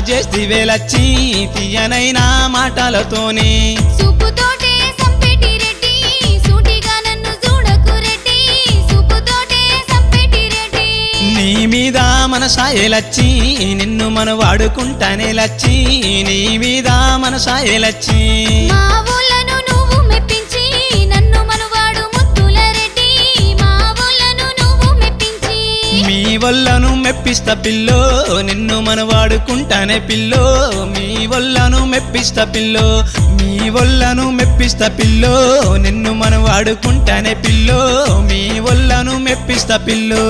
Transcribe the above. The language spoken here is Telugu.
చేస్తివే లచ్చి తీయనైనా మాటలతోనే సూపుతోటే సంపెటి రెడ్డి సూటిగా నన్ను చూడకు రెడ్డి సూపుతోటే సంపెటి రెడ్డి నీ మీద మనసాయే లచ్చి నిన్ను మన వాడుకుంటానే లచ్చి నీ మీద మనసాయే లచ్చి మా ఊళ్ళను నువ్వు మెప్పించి నన్ను మనవాడు ముత్తుల రెడ్డి మా ఊళ్ళను నువ్వు మెప్పించి మీ వల్లను మెప్పిస్తా పిల్లో నిన్ను మన వాడుకుంటానే పిల్లో మీ వల్లను మెప్పిస్తా పిల్లో మీ వల్లను మెప్పిస్తా పిల్లో నిన్ను మన వాడుకుంటానే పిల్లో మీ వల్లను మెప్పిస్తా పిల్లో